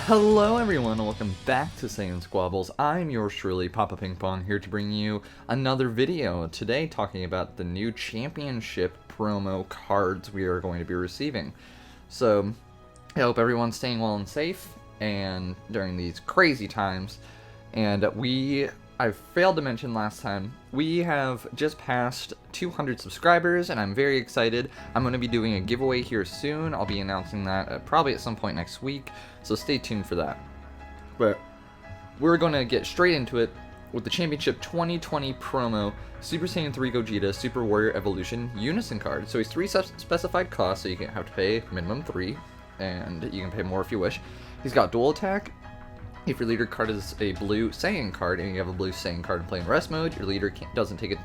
Hello everyone and welcome back to SaiyanSquabbles. I'm yours truly, Papa Ping Pong, here to bring you another video. Today talking about the new championship promo cards we are going to be receiving. So, I hope everyone's staying well and safe and during these crazy times. And I failed to mention last time, we have just passed 200 subscribers and I'm very excited. I'm going to be doing a giveaway here soon. I'll be announcing that probably at some point next week, so stay tuned for that. But we're going to get straight into it with the Championship 2020 promo Super Saiyan 3 Gogeta Super Warrior Evolution Unison card. So he's 3 specified costs, so you have to pay minimum 3, and you can pay more if you wish. He's got dual attack. If your leader card is a blue Saiyan card and you have a blue Saiyan card and play in rest mode, your leader doesn't take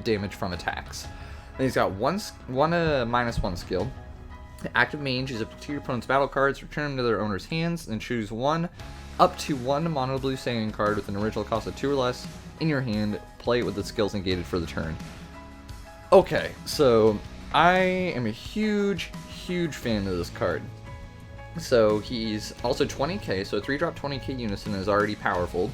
damage from attacks. And he's got one -1 skill. Active main, choose up to your opponent's battle cards, return them to their owner's hands, and choose up to one mono blue Saiyan card with an original cost of 2 or less in your hand. Play it with the skills negated for the turn. Okay, so I am a huge fan of this card. So he's also 20k, so a 3-drop 20k Unison is already powerful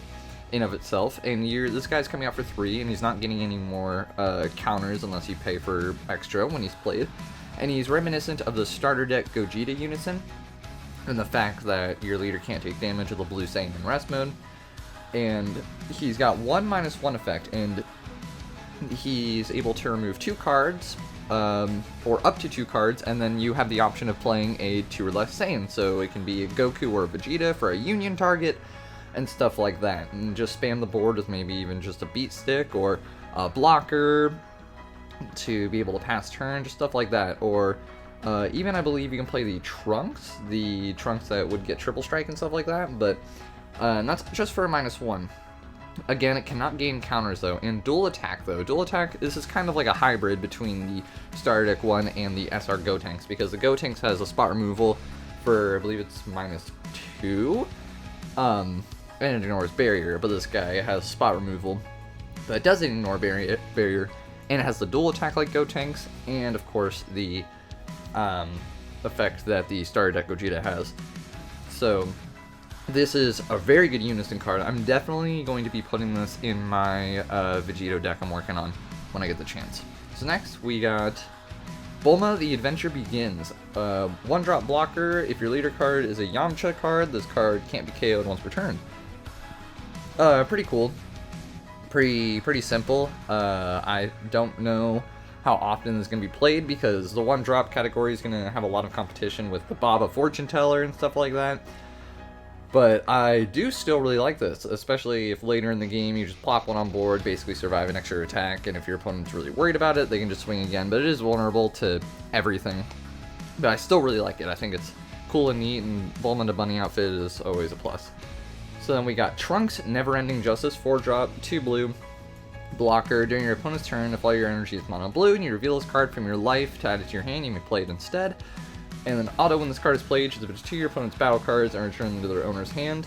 in of itself, and this guy's coming out for 3, and he's not getting any more counters unless you pay for extra when he's played. And he's reminiscent of the starter deck Gogeta Unison, and the fact that your leader can't take damage with the blue Saiyan in rest mode. And he's got one -1 effect, and he's able to remove 2 cards, or up to 2 cards, and then you have the option of playing a 2 or less Saiyan, so it can be a Goku or a Vegeta for a union target, and stuff like that, and just spam the board with maybe even just a beat stick, or a blocker, to be able to pass turn, just stuff like that, or even I believe you can play the Trunks that would get triple strike and stuff like that, but that's just for a -1. Again, it cannot gain counters though. And dual attack though. Dual attack, this is kind of like a hybrid between the starter deck one and the SR Gotenks, because the Gotenks has a spot removal for, I believe it's -2, and it ignores barrier, but this guy has spot removal that doesn't ignore barrier, and it has the dual attack like Gotenks, and of course the effect that the starter deck Gogeta has. So this is a very good Unison card. I'm definitely going to be putting this in my Vegeta deck I'm working on when I get the chance. So next, we got Bulma, The Adventure Begins. 1-drop blocker. If your leader card is a Yamcha card, this card can't be KO'd once per turn. Pretty cool. Pretty simple. I don't know how often this is going to be played, because the 1-drop category is going to have a lot of competition with the Baba Fortune Teller and stuff like that. But I do still really like this, especially if later in the game you just plop one on board, basically survive an extra attack, and if your opponent's really worried about it, they can just swing again, but it is vulnerable to everything. But I still really like it. I think it's cool and neat, and Bulma in a bunny outfit is always a plus. So then we got Trunks, Never-Ending Justice, 4-drop, 2 blue, blocker. During your opponent's turn, if all your energy is mono blue and you reveal this card from your life to add it to your hand, you may play it instead. And then auto, when this card is played, choose up to 2 of your opponent's battle cards and return them to their owner's hand.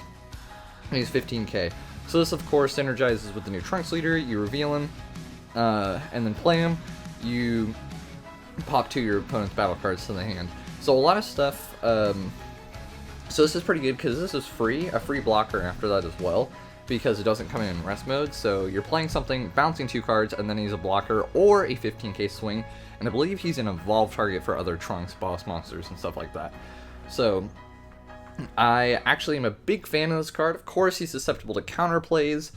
And he's 15k. So this, of course, synergizes with the new Trunks leader. You reveal him, and then play him. You pop 2 of your opponent's battle cards to the hand. So a lot of stuff. So this is pretty good, because this is a free blocker after that as well, because it doesn't come in rest mode. So you're playing something, bouncing 2 cards, and then he's a blocker or a 15k swing. And I believe he's an evolved target for other Trunks boss monsters and stuff like that. So I actually am a big fan of this card. Of course, he's susceptible to counter plays,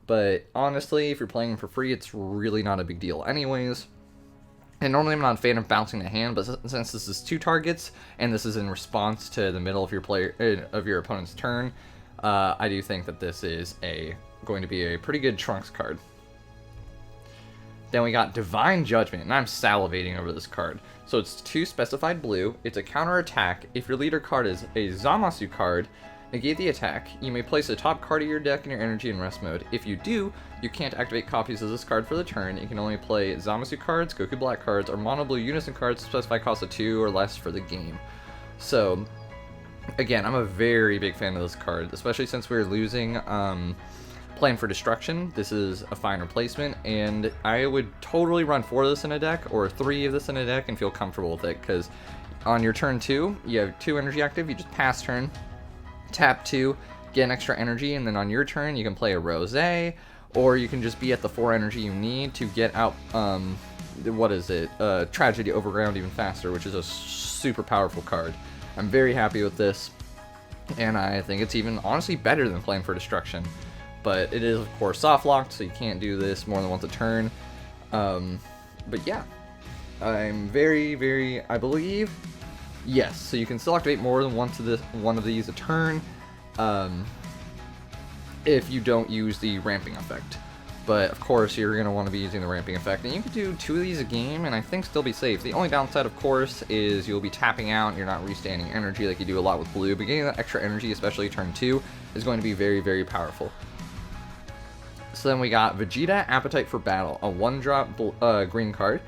but honestly, if you're playing him for free, it's really not a big deal anyways. And normally I'm not a fan of bouncing the hand, but since this is 2 targets, and this is in response to the middle of your opponent's turn, I do think that this is going to be a pretty good Trunks card. Then we got Divine Judgment, and I'm salivating over this card. So it's 2 specified blue, it's a counter attack. If your leader card is a Zamasu card, negate the attack. You may place the top card of your deck in your energy in rest mode. If you do, you can't activate copies of this card for the turn. You can only play Zamasu cards, Goku Black cards, or mono blue Unison cards with specified cost of 2 or less for the game. So again, I'm a very big fan of this card, especially since we're losing Plan for Destruction. This is a fine replacement, and I would totally run 4 of this in a deck, or 3 of this in a deck, and feel comfortable with it, because on your turn 2, you have 2 energy active, you just pass turn, tap 2, get an extra energy, and then on your turn you can play a Rose, or you can just be at the 4 energy you need to get out, Tragedy Overground even faster, which is a super powerful card. I'm very happy with this, and I think it's even honestly better than playing for Destruction. But it is, of course, soft locked, so you can't do this more than once a turn. But yeah, I'm I believe, yes, so you can still activate more than one of these a turn, if you don't use the ramping effect. But of course, you're going to want to be using the ramping effect, and you can do 2 of these a game, and I think still be safe. The only downside, of course, is you'll be tapping out, and you're not restanding energy like you do a lot with blue, but getting that extra energy, especially turn 2, is going to be very powerful. So then we got Vegeta, Appetite for Battle, a 1-drop green card.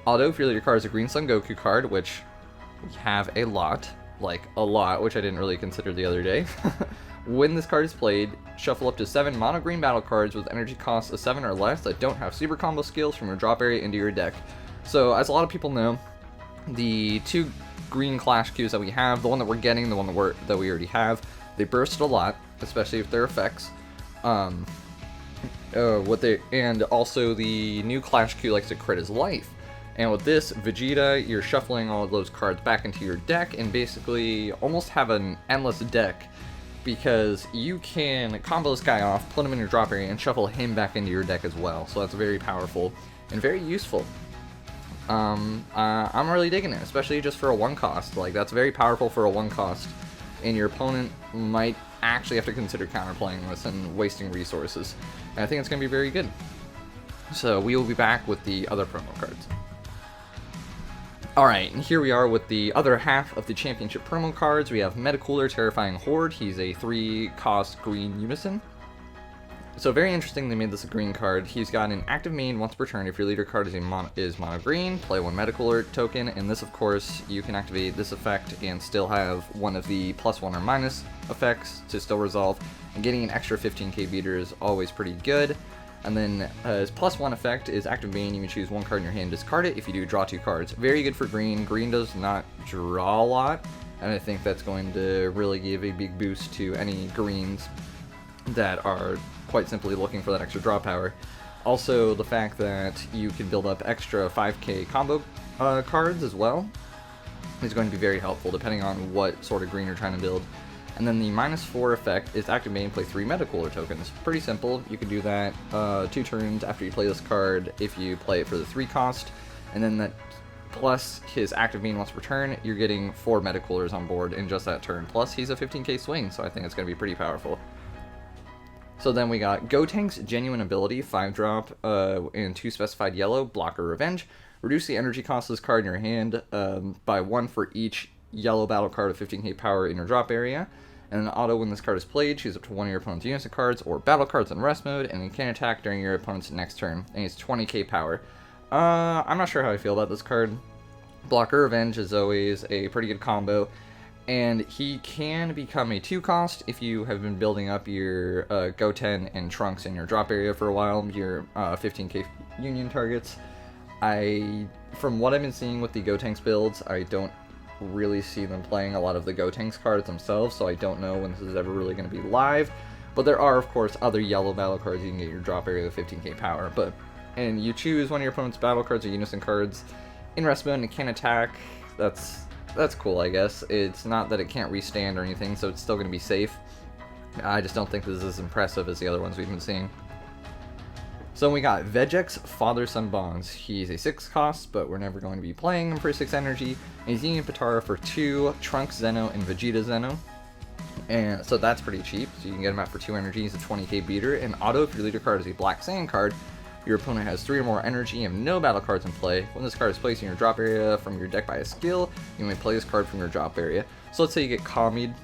Auto, if your leader card is a Green Sun Goku card, which we have a lot, which I didn't really consider the other day. When this card is played, shuffle up to 7 mono green battle cards with energy costs of 7 or less that don't have super combo skills from your drop area into your deck. So, as a lot of people know, the 2 green Clash Qs that we have, the one that we're getting, the one that we already have, they burst a lot, especially if they're effects. And also the new Clash Q likes to crit his life. And with this, Vegeta, you're shuffling all of those cards back into your deck and basically almost have an endless deck, because you can combo this guy off, put him in your drop area, and shuffle him back into your deck as well. So that's very powerful and very useful. I'm really digging it, especially just for a 1 cost. Like, that's very powerful for a 1 cost, and your opponent might actually have to consider counterplaying this and wasting resources. And I think it's going to be very good. So we will be back with the other promo cards. Alright, and here we are with the other half of the championship promo cards. We have Metacooler, Terrifying Horde. He's a 3-cost green unison. So very interesting, they made this a green card. He's got an active main once per turn. If your leader card is mono green, play 1 Metacooler token, and this, of course, you can activate this effect and still have one of the +1 or minus effects to still resolve. And getting an extra 15k beater is always pretty good. And then his +1 effect is active main. You can choose 1 card in your hand, discard it. If you do, draw 2 cards. Very good for green. Green does not draw a lot, and I think that's going to really give a big boost to any greens that are quite simply looking for that extra draw power. Also, the fact that you can build up extra 5k combo cards as well is going to be very helpful depending on what sort of green you're trying to build. And then the -4 effect is active main, play 3 Metacooler tokens. Pretty simple. You can do that 2 turns after you play this card if you play it for the 3 cost. And then that plus his active main once per turn, you're getting 4 Metacoolers on board in just that turn. Plus he's a 15k swing, so I think it's going to be pretty powerful. So then we got Gotank's Genuine Ability, 5-drop and 2 specified yellow, Blocker Revenge. Reduce the energy cost of this card in your hand by 1 for each yellow battle card of 15k power in your drop area. And then auto, when this card is played, choose up to 1 of your opponent's unison cards or battle cards in rest mode, and you can attack during your opponent's next turn. And it's 20k power. I'm not sure how I feel about this card. Blocker Revenge is always a pretty good combo, and he can become a 2-cost if you have been building up your Goten and Trunks in your drop area for a while, your 15k union targets. From what I've been seeing with the Gotenks builds, I don't really see them playing a lot of the Gotenks cards themselves, so I don't know when this is ever really going to be live. But there are, of course, other yellow battle cards you can get your drop area with 15k power. And you choose one of your opponent's battle cards or unison cards in rest mode and it can attack. That's cool, I guess. It's not that it can't restand or anything, so it's still going to be safe. I just don't think this is as impressive as the other ones we've been seeing. So we got Vegeta's FatherSon Bonds. He's a 6-cost, but we're never going to be playing him for 6 energy. And he's using Patara for 2 Trunks Zeno and Vegeta Zeno. And so that's pretty cheap. So you can get him out for 2 energy. He's a 20k beater. And auto, if your leader card is a Black Saiyan card, your opponent has 3 or more energy and no battle cards in play. When this card is placed in your drop area from your deck by a skill, you may play this card from your drop area. So let's say you get Kami'd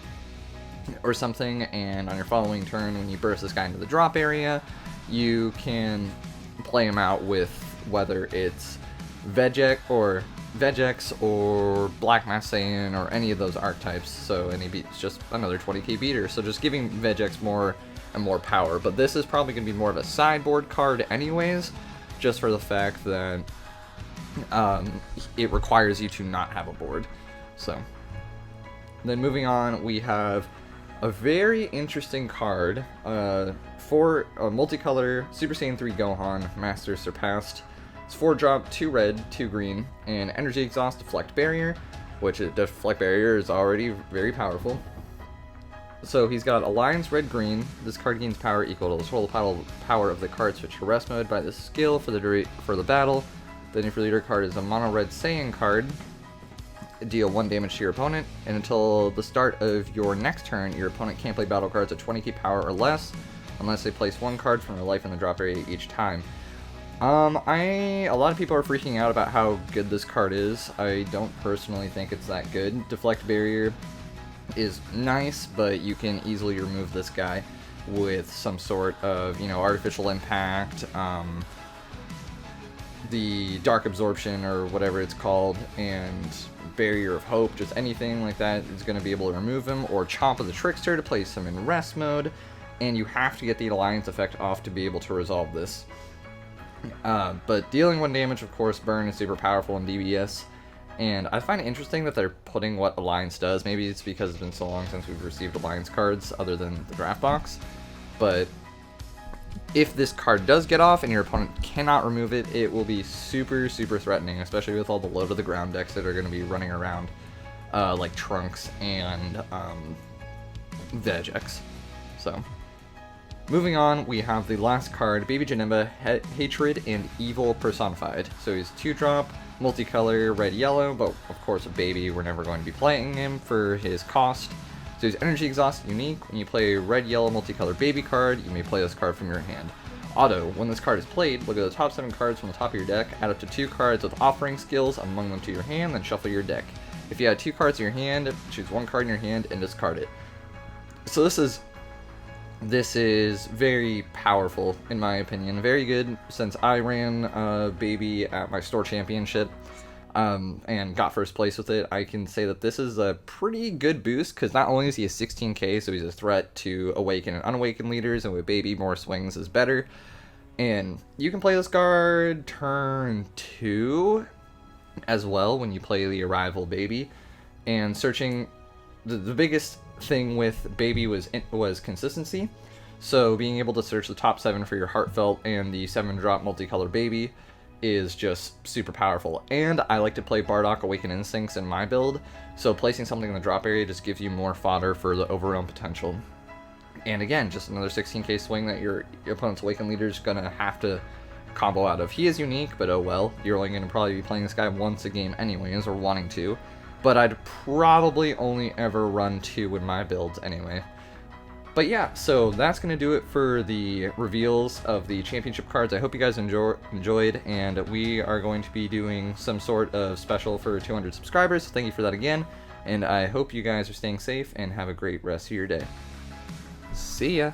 or something, and on your following turn, when you burst this guy into the drop area, you can play him out with whether it's Vegex or Black Mass Saiyan or any of those archetypes. So, and it's just another 20k beater. So just giving Vegex more and more power. But this is probably going to be more of a sideboard card anyways, just for the fact that it requires you to not have a board. So then moving on, we have A very interesting card for a multicolor Super Saiyan 3 Gohan, Master Surpassed. It's 4-drop, 2 red, 2 green, and Energy Exhaust, Deflect Barrier, which Deflect Barrier is already very powerful. So he's got Alliance Red Green. This card gains power equal to the total power of the card switch to rest mode by this skill for the battle. Then if your leader card is a mono red Saiyan card, deal 1 damage to your opponent, and until the start of your next turn, your opponent can't play battle cards at 20k power or less unless they place 1 card from their life in the drop area each time. A lot of people are freaking out about how good this card is. I don't personally think it's that good. Deflect Barrier is nice, but you can easily remove this guy with some sort of, artificial impact, the Dark Absorption or whatever it's called, and Barrier of Hope, just anything like that is going to be able to remove him, or Chomp of the Trickster to place him in rest mode, and you have to get the Alliance effect off to be able to resolve this. But dealing 1 damage, of course, Burn is super powerful in DBS, and I find it interesting that they're putting what Alliance does. Maybe it's because it's been so long since we've received Alliance cards other than the draft box, but if this card does get off and your opponent cannot remove it, it will be super, super threatening, especially with all the low to the ground decks that are going to be running around, like Trunks and Vegex. So, moving on, we have the last card, Baby Janemba, Hatred and Evil Personified. So he's 2-drop, multicolor, red-yellow, but of course a baby, we're never going to be playing him for his cost. So he's Energy Exhaust, unique. When you play a red-yellow multicolor baby card, you may play this card from your hand. Auto, when this card is played, look at the top 7 cards from the top of your deck, add up to 2 cards with offering skills among them to your hand, then shuffle your deck. If you add 2 cards in your hand, choose 1 card in your hand and discard it. So this is very powerful, in my opinion. Very good, since I ran Baby at my store championship and got first place with it. I can say that this is a pretty good boost, because not only is he a 16k, so he's a threat to Awaken and Unawaken leaders, and with Baby, more swings is better. And you can play this card turn 2 as well when you play the Arrival Baby. And searching, the biggest thing with Baby was consistency. So being able to search the top 7 for your Heartfelt and the 7-drop multicolor Baby is just super powerful. And I like to play Bardock Awaken Instincts in my build, so placing something in the drop area just gives you more fodder for the overwhelm potential. And again, just another 16k swing that your opponent's Awaken leader is going to have to combo out of. He is unique, but oh well, you're only going to probably be playing this guy once a game anyways, or wanting to. But I'd probably only ever run 2 in my builds anyway. But yeah, so that's going to do it for the reveals of the championship cards. I hope you guys enjoyed, and we are going to be doing some sort of special for 200 subscribers. Thank you for that again, and I hope you guys are staying safe and have a great rest of your day. See ya!